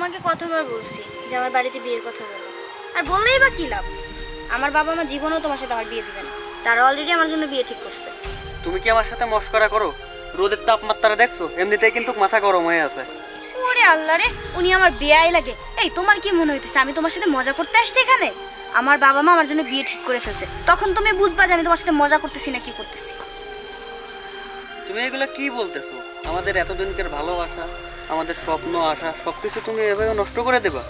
তোমাকে কতবার বলছি যে আমার বাড়িতে বিয়ের কথা বলো, আর বললেই বা কি লাভ? আমার বাবা মা জীবনেও তোমার সাথে আমার বিয়ে দিবে না, তারা অলরেডি আমার জন্য বিয়ে ঠিক করছে। তুমি কি আমার সাথে মস্করা করো? রোদের তাপমাত্রা দেখছো? এমনিতেই কিন্তু মাথা গরম হয়ে আছে। ওরে আল্লাহ রে, উনি আমার বিয়াই লাগে। এই তোমার কি মনে হইতেছে আমি তোমার সাথে মজা করতে আসছি এখানে? আমার বাবা মা আমার জন্য বিয়ে ঠিক করে ফেলছে, তখন তুমি বুঝবা যে আমি তোমার সাথে মজা করতেছি না কি করতেছি। তুমি এগুলো কি বলতেছো? আমাদের এতদিনকার ভালোবাসা, আমাদের স্বপ্ন আশা সবকিছু তুমি এভাবে নষ্ট করে দেবা?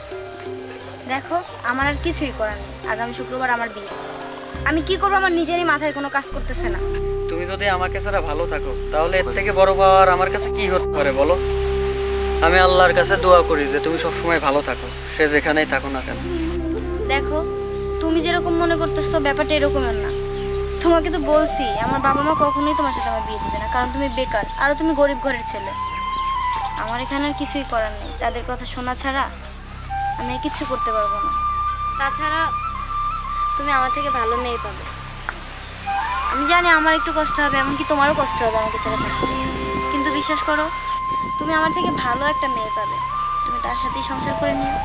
দেখো, আমার আর কিছুই করার নেই। আগামী শুক্রবার আমার বিয়ে। আমি কি করবো আমার নিজেরই মাথায় কোনো কাজ করতেছে না। তুমি যদি আমাকে ছাড়া ভালো থাকো তাহলে এর থেকে বড় পাওয়ার আমার কাছে কি হতে পারে বলো? আমি আল্লাহর কাছে দোয়া করি যে তুমি সবসময় ভালো থাকো, সে যেখানেই থাকো না কেন। দেখো, তুমি যেরকম মনে করতেছো ব্যাপারটা এরকমের না। তোমাকে তো বলছি আমার বাবা মা কখনোই তোমার সাথে আমার বিয়ে দিবে না, কারণ তুমি বেকার আর তুমি গরিব ঘরের ছেলে। আমার এখানে আর কিছুই করার নেই, তাদের কথা শোনা ছাড়া আমি আর কিচ্ছু করতে পারবো না। তাছাড়া তুমি আমার থেকে ভালো মেয়ে পাবে। আমি জানি আমার একটু কষ্ট হবে, এমনকি তোমারও কষ্ট হবে আমাকে ছেড়ে থাকতে, কিন্তু বিশ্বাস করো তুমি আমার থেকে ভালো একটা মেয়ে পাবে। তুমি তার সাথেই সংসার করে নিও।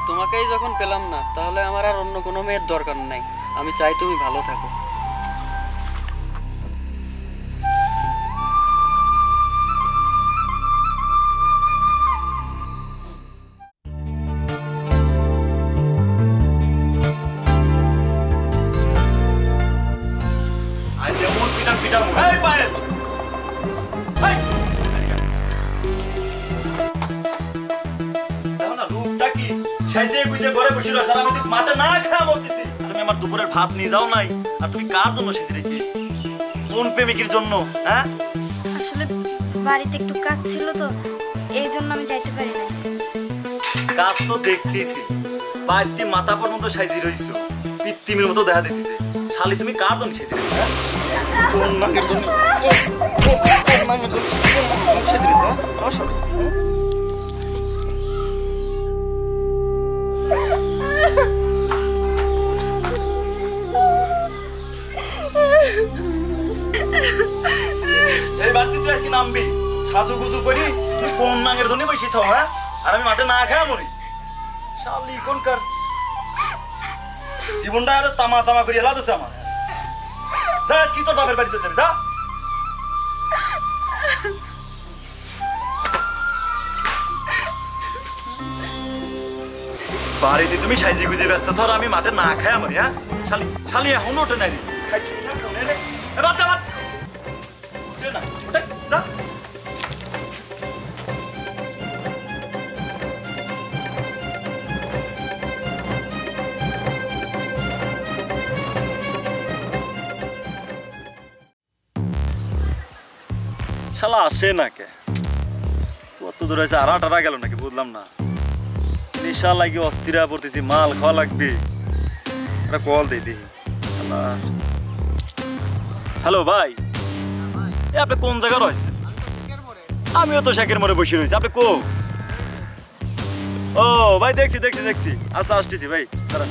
তোমাকেই যখন পেলাম না তাহলে আমার আর অন্য কোনো মেয়ের দরকার নাই। আমি চাই তুমি ভালো থাকো। তুমি আমার দুপুরের ভাত নিয়ে যাও নাই, আর তুমি কার জন্য সেজে রেখেছি? কোন প্রেমিকের জন্য? হ্যাঁ, আসলে বাড়িতে একটু কাজ ছিল তো, এই জন্য আমি যাইতে পারি না। কাজ তো দেখতেছি, বাড়িতে মাথা পর্যন্ত সাইজি রইছো, পিত্তিমের মতো দেখা দিতেছে। শালি তুমি কার জন্য সেজে রেখেছি? কোন মাঙ্গের জন্য? কোন মাঙ্গের জন্য সেজে রেখেছি? হ্যাঁ শালি, এই বাড়িতে তুই আজকে নামবি সাজু গুজু করি, তুই কোন নাঙের ধনী বসে থাও? হ্যাঁ, আর আমি মাঠে না খাই মরি। শালি কোনকার জীবনটা আরো তামা তামা করে এলাতেছে আমার। যা কি তোর বাপের বাড়ি চলে যাবি, যা। বাড়িতে তুমি সাইজি গুজি ব্যস্ত ধর, আমি মাঠে না খাই মরি। হ্যাঁ শালি, শালি এখন ওঠে নাই রে। শালা আসে না কে? কত দূর আছে? আড়া টাড়া গেল নাকি বুঝলাম না। নেশা লাগে, অস্থিরা পড়তেছি, মাল খাওয়া লাগবে। একটা কল দিই দেখি। হ্যালো ভাই, আপনি কোন জায়গায় রয়েছেন? আমিও তো শেখের মোড়ে বসে রয়েছি। আপনি কো? ও ভাই, দেখছি দেখছি দেখছি। আচ্ছা আসতেছি ভাই, দাঁড়ান।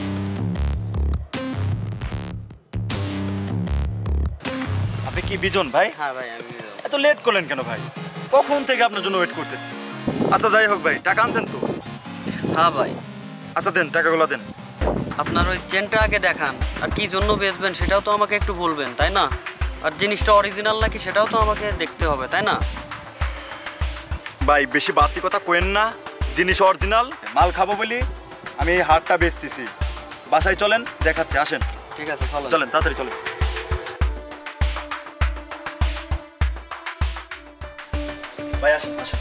আপনি কি বিজন ভাই? হ্যাঁ ভাই, আমি এত লেট করলেন কেন ভাই? কখন থেকে আপনার জন্য ওয়েট করতেছি। আচ্ছা যাই হোক ভাই, টাকা আনছেন তো? হ্যাঁ ভাই। আচ্ছা দেন, টাকাগুলো দেন। আপনার ওই চেনটা আগে দেখান, আর কি জন্য বেচবেন সেটাও তো আমাকে একটু বলবেন, তাই না? আর জিনিসটা অরিজিনাল নাকি সেটাও তো আমাকে দেখতে হবে, তাই না? ভাই বেশি বাড়তি কথা কোয়েন না, জিনিস অরিজিনাল। মাল খাবো বলি আমি এই হাটটা বেচতেছি। বাসায় চলেন, দেখাচ্ছি, আসেন। ঠিক আছে, চলেন তাড়াতাড়ি চলেন। ভাই আসেন আসেন,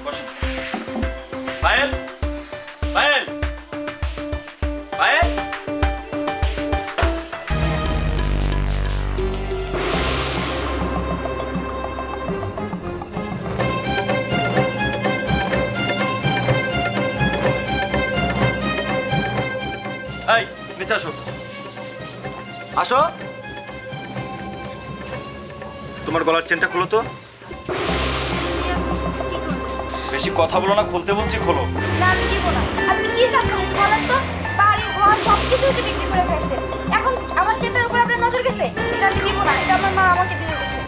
বসেন। পায়েল, পায়েল, পায়েল। এই নিচে আসো, আসো। তোমার গলার চেনটা খোলো তো। বেশি কথা বলো না, খুলতে বলছি খোলো। না আমি দিব না। আপনি কি চাচ্ছেন বলেন তো? বাড়ি ঘর সবকিছু তো বিক্রি করে ফেলছে, এখন আমার চেনটার উপর আপনার নজর গেছে। এটা আমি দিব না, এটা আমার মা আমাকে দিয়ে গেছে।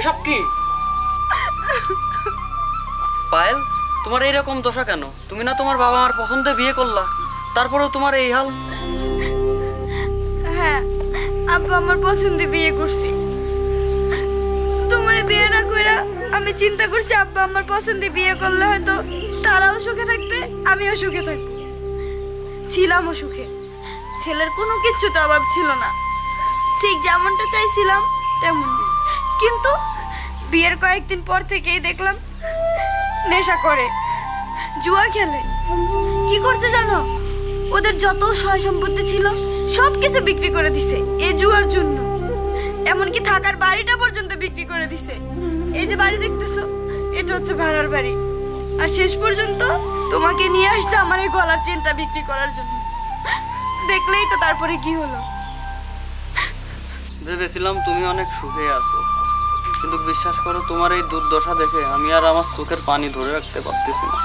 এসব কি পায়েল? তোমার এইরকম দশা কেন? তুমি না তোমার বাবা মার পছন্দে বিয়ে করলা, তারপরেও তোমার এই হাল? হ্যাঁ, আব্বা আমার পছন্দে বিয়ে করছি। তোমার বিয়ে না কইরা আমি চিন্তা করছি আব্বা আমার পছন্দে বিয়ে করলে হয়তো তারাও সুখে থাকবে, আমিও সুখে থাকবো। ছিলামও সুখে, ছেলের কোনো কিচ্ছুতে অভাব ছিল না, ঠিক যেমনটা চাইছিলাম তেমন। কিন্তু বিয়ের কয়েকদিন পর থেকেই দেখলাম নেশা করে, জুয়া খেলে। কি করছে জানো? ওদের যত সয় সম্পত্তি ছিল সব কিছু বিক্রি করে দিছে এই জুয়ার জন্য। এমনকি থাকার বাড়িটা পর্যন্ত বিক্রি করে দিছে। এই যে বাড়ি দেখতেছো, এটা হচ্ছে ভাড়ার বাড়ি। আর শেষ পর্যন্ত তোমাকে নিয়ে আসছে আমার এই গলার চেনটা বিক্রি করার জন্য। দেখলেই তো তারপরে কি হলো। ভেবেছিলাম তুমি অনেক সুখে আছো, কিন্তু বিশ্বাস করো তোমার এই দুর্দশা দেখে আমি আর আমার চোখের পানি ধরে রাখতে পারতেছি না।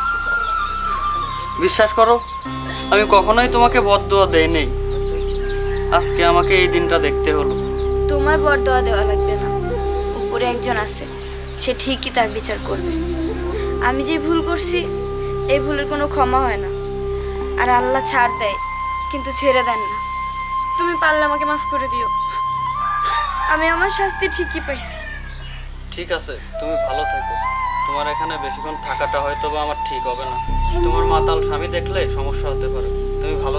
বিশ্বাস করো, আমি কখনোই তোমাকে বদদোয়া দেই নেই, আজকে আমাকে এই দিনটা দেখতে হলো। তোমার বরদোয়া দেওয়া লাগবে না, উপরে একজন আছে, সে ঠিকই তার বিচার করবে। আমি যে ভুল করছি এই ভুলের কোনো ক্ষমা হয় না। আর আল্লাহ ছাড় দেয় কিন্তু ছেড়ে দেন না। তুমি পারলে আমাকে মাফ করে দিও, আমি আমার শাস্তি ঠিকই পাইছি। ঠিক আছে, তুমি ভালো থেকো। তোমার এখানে বেশিক্ষণ থাকাটা হয়তো বা আমার ঠিক হবে না। তোমার মাতাল স্বামী দেখলে সমস্যা হতে পারে। তুমি ভালো